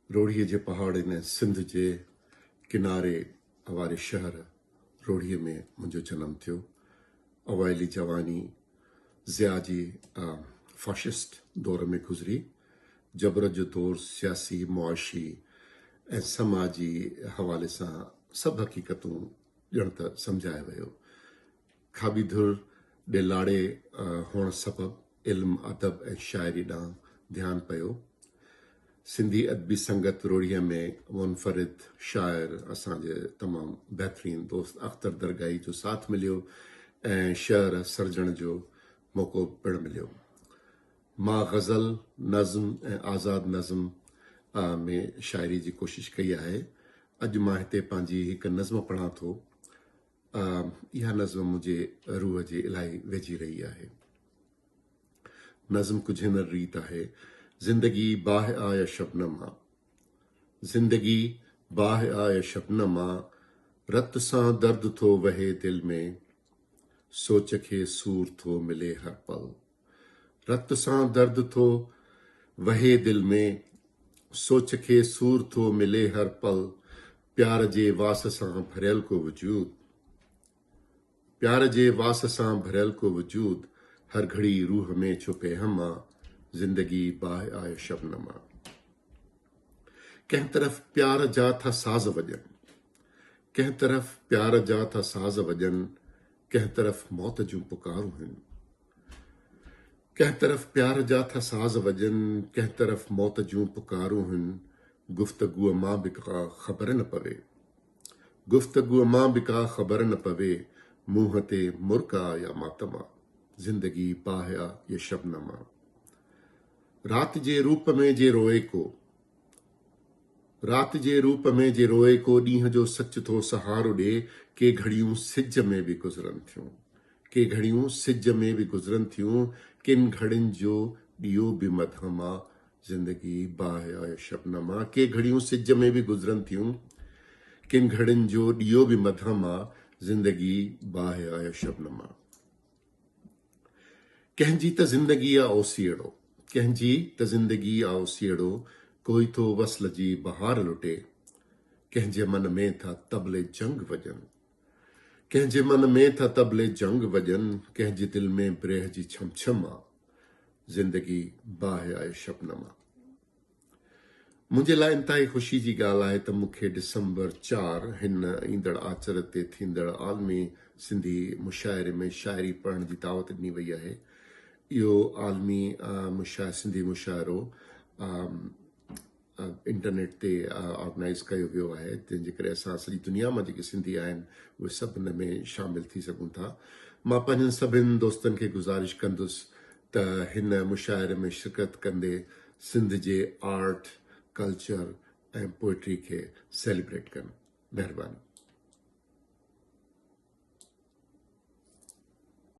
रोड़ीअ जे पहाड़नि सिंध जे किनारे वारे शहर रोड़ीअ में मुंहिंजो जनमु थियो। अवाइली जवानी ज़िया जी फाशिस्ट दौर में गुज़री। जबर जो दौर सियासी मुआशी ऐं समाजी हवाले सां सभु हक़ीक़तूं ॼण त सम्झाए वियो। खाबी धुर ॾे लाड़े हुअण सबबि इल्म अदब ऐं शाइरी ॾांहुं ध्यानु पियो। सिंधी अदबी संगत रोड़ीअ में मुनफरिद शाइर असांजे तमामु बहितरीन दोस्त अख्तर दरगाही जो साथ मिलियो ऐं शेर सर्जण जो मौक़ो पिणु मिलियो। मां ग़ज़ल नज़्म ऐं आज़ाद नज़्म में शाइरी जी कोशिश कई आहे। अॼु मां हिते पंहिंजी हिकु नज़्म पढ़ां थो। इहा नज़्म मुंहिंजे रूह जे इलाही वेझी रही आहे। नज़्म कुझु हिन रीत आहे। ज़िंदगी बाह आया शबनमा, ज़िंदगी बाह आया शबनमा, रत सां दर्द थो वहे दिल में, सोच खे सूर थो मिले हर पल। रत सां दर्द थो वहे दिल में, सोच खे सूर थो मिले हर पल। प्यार जे वास सां भरियल को वजूद, प्यार जे वास सां भरियल को वजूद, हर घड़ी रूह में छुपे हमा, ज़िंदगी बाह आए शबनमा। कंहिं तरफ़ प्यार जा था साज़ वॼनि, कंहिं तरफ़ प्यार जा था साज़ वॼनि, कंहिं तरफ़ मौत जूं पुकारूं आहिनि। कंहिं तरफ़ प्यार जा था साज़ वॼनि, कंहिं तरफ़ मौत जूं पुकारूं आहिनि। गुफ़्तगूअ मां बि का ख़बर न पवे, गुफ़्तगूअ मां बि का ख़बर न पवे, मुंहं ते मुर्का या मातमा, ज़िंदगी बाहिया ये शबनमा। रात जे रूप में जे रोए को, रात जे रूप में जे रोए को, ॾींहं जो सच थो सहारो ॾे। के घड़ियूं सिज में बि गुज़रनि थियूं, के घड़ियूं सिज में बि गुज़रनि थियूं, किन घड़ियुनि जो ॾीओ बि मधमा, ज़िंदगी बाहिया ये शबनमा। के घड़ियूं सिज में बि गुज़रनि थियूं, किन घड़ियुनि जो ॾीओ बि मधमा, ज़िंदगी बाहिया ये शबनमा। कंहिंजी त ज़िंदगी आहे ओसीड़ो, कंहिंजी त ज़िंदगी आहे ओसीड़ो, कोई तो वसल जी बहार लुटे। कंहिंजे मन में था तबले जंग वॼनि, कंहिंजे मन में था तबले जंग वॼनि, कंहिंजे दिल में ब्रह जी छम छम आहे, ज़िंदगी बाहिया ये शबनमा। मुंहिंजे लाइ इंतिहाई ख़ुशी जी ॻाल्हि आहे त मूंखे डिसंबर 4 हिन ईंदड़ आचर ते थींदड़ आलमी सिंधी मुशाइरे में शाइरी पढ़ण जी दावत ॾिनी वई आहे। इहो आलमी सिंधी मुशाइरो इंटरनेट ते ऑर्गेनाइज़ कयो वियो आहे, जंहिंजे करे असां सॼी दुनिया मां जेके सिंधी आहिनि उहे सभु हिन में शामिल थी सघूं था। मां पंहिंजनि सभिनि दोस्तनि खे गुज़ारिश कंदुसि त हिन मुशाइरे में शिरकत कंदे सिंध जे आर्ट, कल्चर ऐं पोइट्री खे सेलिब्रेट कनि। महिरबानी।